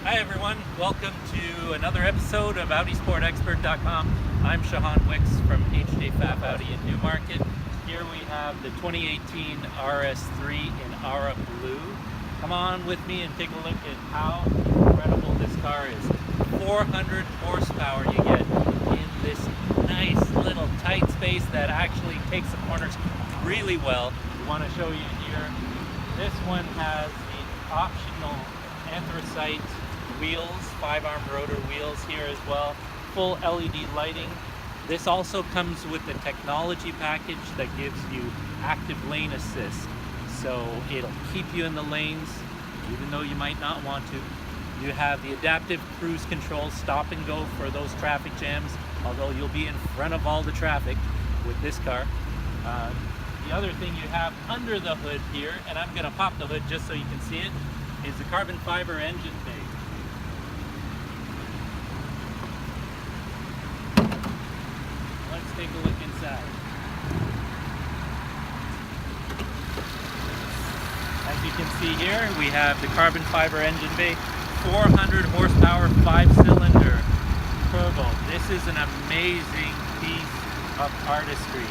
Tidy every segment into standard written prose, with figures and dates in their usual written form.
Hi everyone, welcome to another episode of AudiSportExpert.com. I'm Shehan Wicks from HJ Pfaff Audi in Newmarket. Here we have the 2018 RS3 in Aura Blue. Come on with me and take a look at how incredible this car is. 400 horsepower you get in this nice little tight space that actually takes the corners really well. We want to show you here. This one has the optional anthracite wheels, 5-arm rotor wheels here as well, full LED lighting. This also comes with the technology package that gives you active lane assist, so it'll keep you in the lanes even though you might not want to. You have the adaptive cruise control, stop and go for those traffic jams, although you'll be in front of all the traffic with this car. The other thing you have under the hood here, and I'm going to pop the hood just so you can see it, is the carbon fiber engine bay. Let's take a look inside. As you can see here, we have the carbon fiber engine bay, 400 horsepower, 5-cylinder turbo. This is an amazing piece of artistry.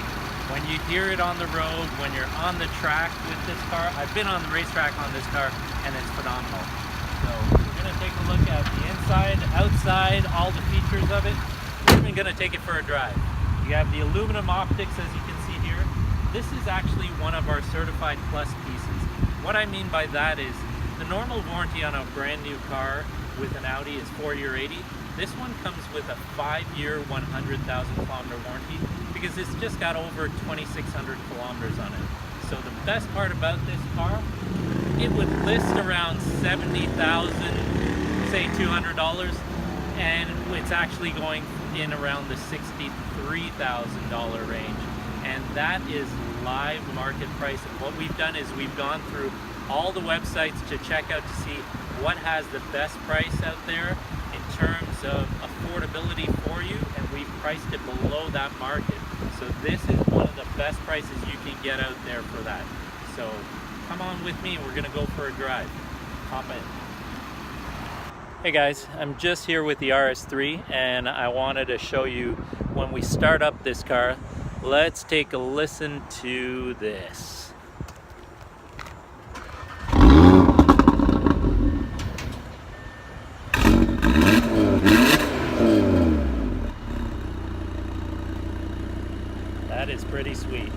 When you hear it on the road, when you're on the track with this car, I've been on the racetrack on this car, and it's phenomenal. So we're going to take a look at the inside, outside, all the features of it. We're even going to take it for a drive. You have the aluminum optics, as you can see here. This is actually one of our certified plus pieces. What I mean by that is the normal warranty on a brand new car with an Audi is 4-year 80. This one comes with a 5-year 100,000 kilometer warranty because it's just got over 2,600 kilometers on it. So the best part about this car, it would list around $70,000, say $200, and it's actually going in around the $63,000 range, and that is live market price. And what we've done is we've gone through all the websites to check out to see what has the best price out there in terms of affordability for you, and we've priced it below that market. So this is one of the best prices you can get out there for that. So come on with me and we're gonna go for a drive. Hop in. Hey guys, I'm just here with the RS3 and I wanted to show you when we start up this car. Let's take a listen to this. That is pretty sweet.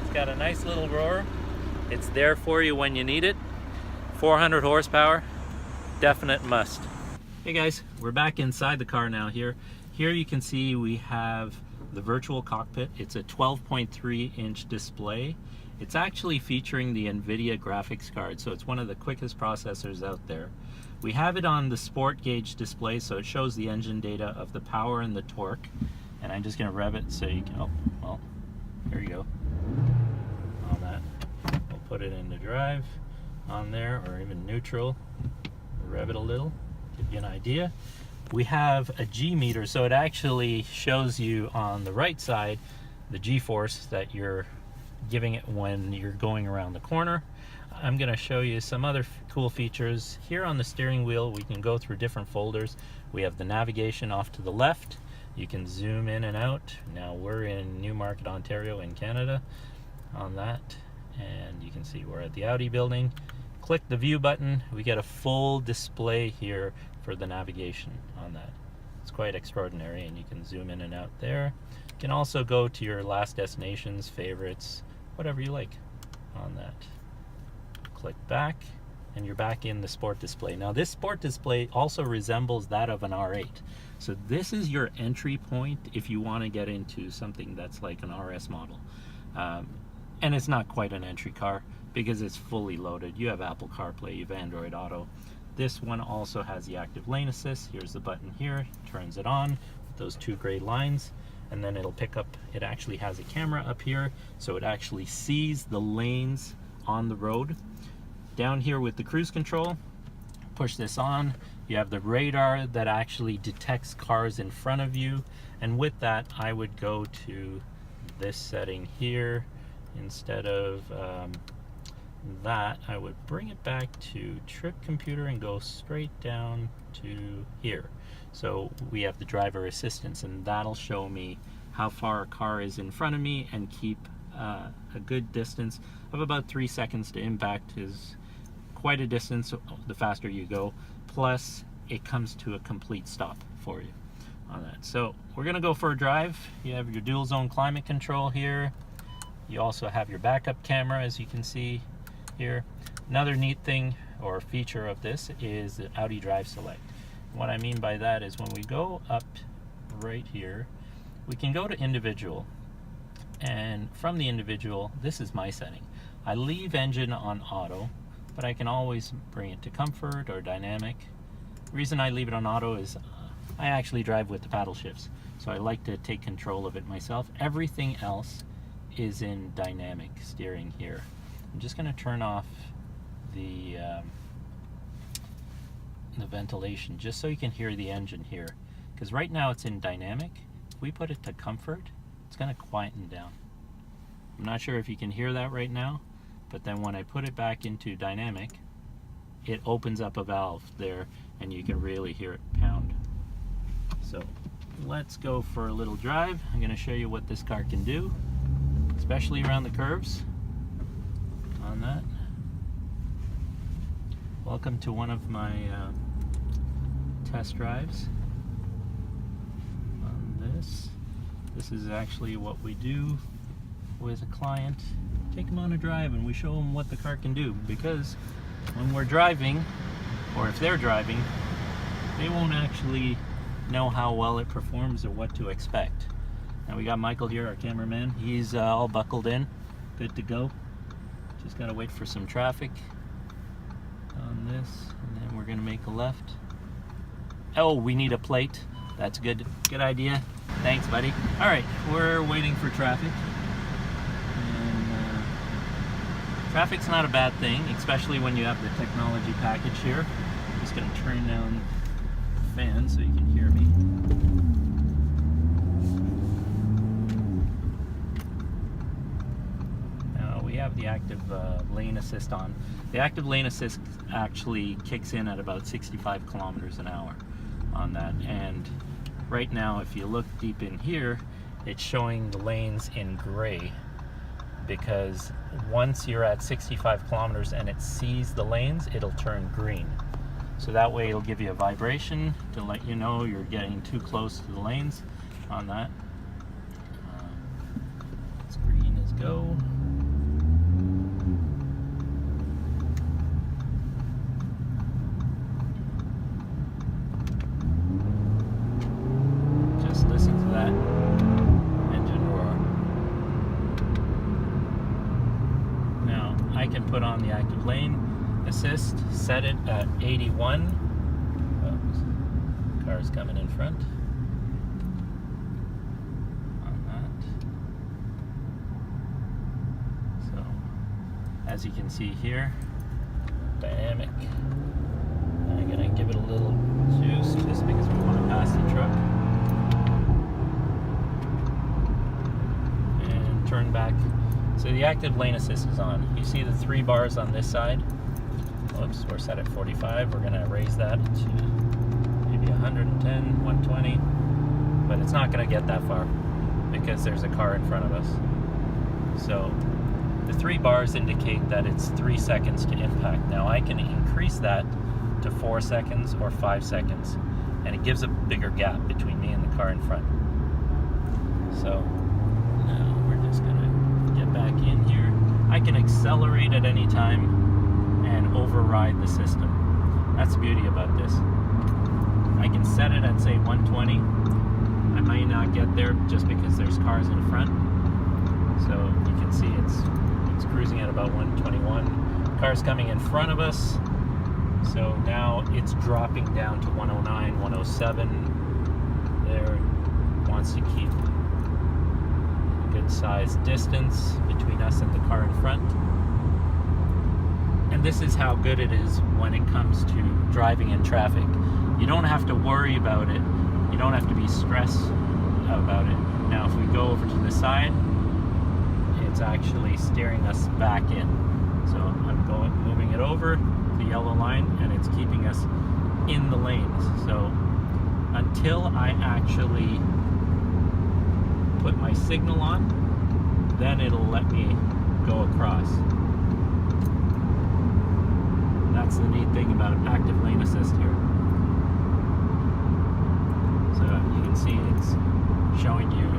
It's got a nice little roar. It's there for you when you need it. 400 horsepower, definite must. Hey guys, we're back inside the car now here. Here you can see we have the virtual cockpit. It's a 12.3-inch display. It's actually featuring the NVIDIA graphics card, so it's one of the quickest processors out there. We have it on the sport gauge display, so it shows the engine data of the power and the torque. And I'm just gonna rev it so you can, oh, well, here you go. On that, we'll put it into drive on there, or even neutral. Rev it a little, give you an idea. We have a G meter, so it actually shows you on the right side the G-force that you're giving it when you're going around the corner. I'm going to show you some other cool features. Here on the steering wheel, we can go through different folders. We have the navigation off to the left. You can zoom in and out. Now we're in Newmarket, Ontario in Canada on that. And you can see we're at the Audi building. Click the view button. We get a full display here for the navigation on that. It's quite extraordinary, and you can zoom in and out there. You can also go to your last destinations, favorites, whatever you like on that. Click back and you're back in the sport display. Now this sport display also resembles that of an R8. So this is your entry point if you want to get into something that's like an RS model. And it's not quite an entry car because it's fully loaded. You have Apple CarPlay, you have Android Auto. This one also has the active lane assist. Here's the button here, turns it on with those two gray lines, and then it'll pick up, it actually has a camera up here, so it actually sees the lanes on the road. Down here with the cruise control, push this on, you have the radar that actually detects cars in front of you, and with that I would go to this setting here instead of that, I would bring it back to trip computer and go straight down to here. So we have the driver assistance, and that'll show me how far a car is in front of me and keep a good distance of about 3 seconds to impact. Is quite a distance the faster you go, plus it comes to a complete stop for you on that. So we're gonna go for a drive. You have your dual zone climate control here. You also have your backup camera, as you can see here. Another neat thing or feature of this is the Audi Drive Select. What I mean by that is when we go up right here, we can go to individual, and from the individual, this is my setting. I leave engine on auto, but I can always bring it to comfort or dynamic. The reason I leave it on auto is I actually drive with the paddle shifts, so I like to take control of it myself. Everything else is in dynamic steering here. I'm just going to turn off the ventilation just so you can hear the engine here, because right now it's in dynamic. If we put it to comfort, it's going to quieten down. I'm not sure if you can hear that right now, but then when I put it back into dynamic, it opens up a valve there and you can really hear it pound. So let's go for a little drive. I'm going to show you what this car can do, especially around the curves on that. Welcome to one of my test drives on this. This is actually what we do with a client. Take them on a drive and we show them what the car can do, because when we're driving, or if they're driving, they won't actually know how well it performs or what to expect. Now we got Michael here, our cameraman. He's all buckled in, good to go. Just gotta wait for some traffic on this, and then we're gonna make a left. Oh, we need a plate. That's good idea. Thanks, buddy. All right, we're waiting for traffic. And traffic's not a bad thing, especially when you have the technology package here. I'm just gonna turn down the fan so you can hear me. Now we have the active lane assist on. The active lane assist actually kicks in at about 65 kilometers an hour on that, and right now if you look deep in here, it's showing the lanes in gray, because once you're at 65 kilometers and it sees the lanes, it'll turn green. So that way it'll give you a vibration to let you know you're getting too close to the lanes on that. It's green as go. Just listen to that engine roar. Now I can put on the active lane assist, set it at 81. Oops. Car's coming in front. On that. So, as you can see here, dynamic. I'm gonna give it a little juice just because we want to pass the truck. And turn back. So the active lane assist is on. You see the 3 bars on this side? Oops, we're set at 45. We're gonna raise that to maybe 110, 120, but it's not gonna get that far because there's a car in front of us. So the 3 bars indicate that it's 3 seconds to impact. Now I can increase that to 4 seconds or 5 seconds, and it gives a bigger gap between me and the car in front. So now we're just gonna get back in here. I can accelerate at any time and override the system. That's the beauty about this. I can set it at say 120. I might not get there just because there's cars in front. So you can see it's cruising at about 121. Cars coming in front of us. So now it's dropping down to 109, 107. There, wants to keep a good sized distance between us and the car in front. And this is how good it is when it comes to driving in traffic. You don't have to worry about it. You don't have to be stressed about it. Now if we go over to the side, it's actually steering us back in. So I'm moving it over the yellow line, and it's keeping us in the lanes. So until I actually put my signal on, then it'll let me go across. That's the neat thing about active lane assist here. So you can see it's showing you,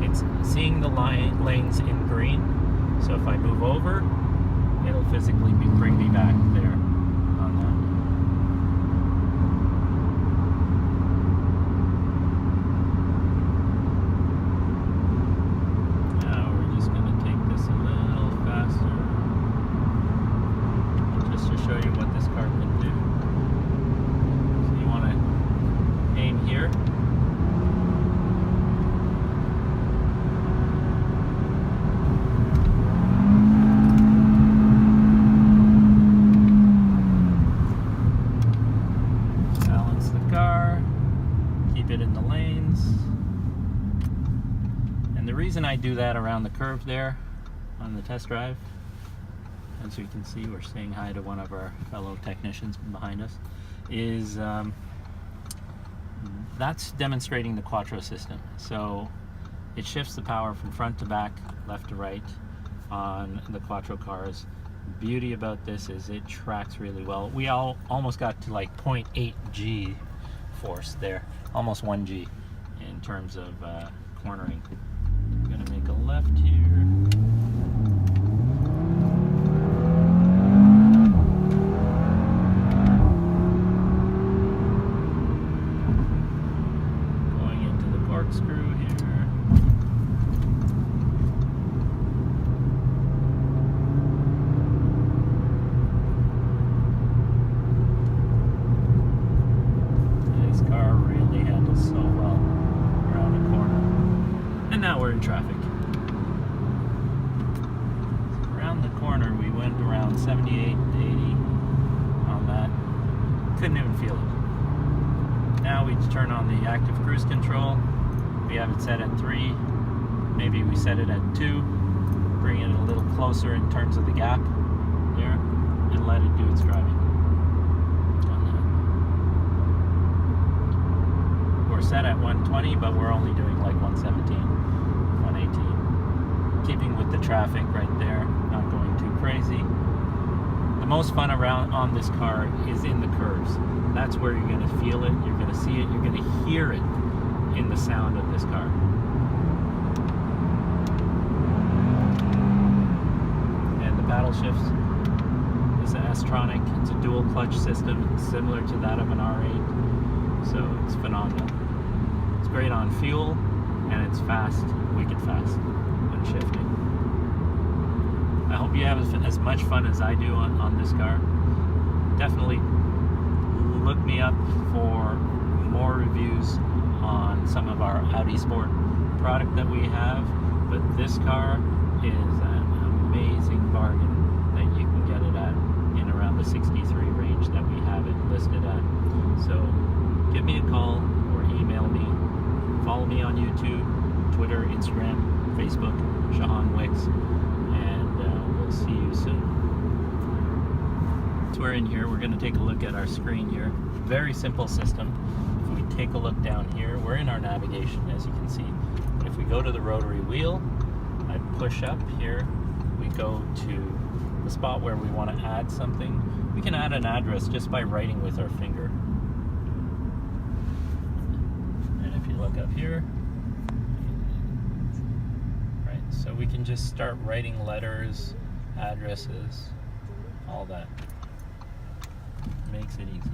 it's seeing the lanes in green. So if I move over, it'll physically bring me back there on that. Now we're just going to take this a little faster, just to show you what this car can do. So you want to aim here. The reason I do that around the curve there on the test drive, as you can see, we're saying hi to one of our fellow technicians behind us, is that's demonstrating the Quattro system. So it shifts the power from front to back, left to right on the Quattro cars. Beauty about this is it tracks really well. We almost got to like 0.8 G force there, almost 1 G in terms of cornering. I'm gonna make a left here. Going into the corkscrew here. This car really handles so well around a corner. And now we're in traffic. Around the corner, we went around 78 to 80 on that. Couldn't even feel it. Now we turn on the active cruise control. We have it set at 3. Maybe we set it at 2. Bring it a little closer in terms of the gap there, and let it do its driving. We're set at 120, but we're only doing like 117. 118, keeping with the traffic right there, not going too crazy. The most fun around on this car is in the curves. That's where you're going to feel it, you're going to see it, you're going to hear it in the sound of this car. And the paddle shifts is an S-tronic. It's a dual clutch system. It's similar to that of an R8, so it's phenomenal. It's great on fuel, and it's fast, wicked fast when shifting. I hope you have as much fun as I do on this car. Definitely look me up for more reviews on some of our Audi Sport product that we have, but this car is an amazing bargain that you can get it at in around the 63 range that we have it listed at. So give me a call or email me. Follow me on YouTube, Twitter, Instagram, Facebook, Shehan Wicks, and we'll see you soon. So we're in here, we're going to take a look at our screen here. Very simple system. If we take a look down here, we're in our navigation, as you can see. But if we go to the rotary wheel, I push up here, we go to the spot where we want to add something. We can add an address just by writing with our finger. Look up here, right, so we can just start writing letters, addresses, all that. Makes it easy.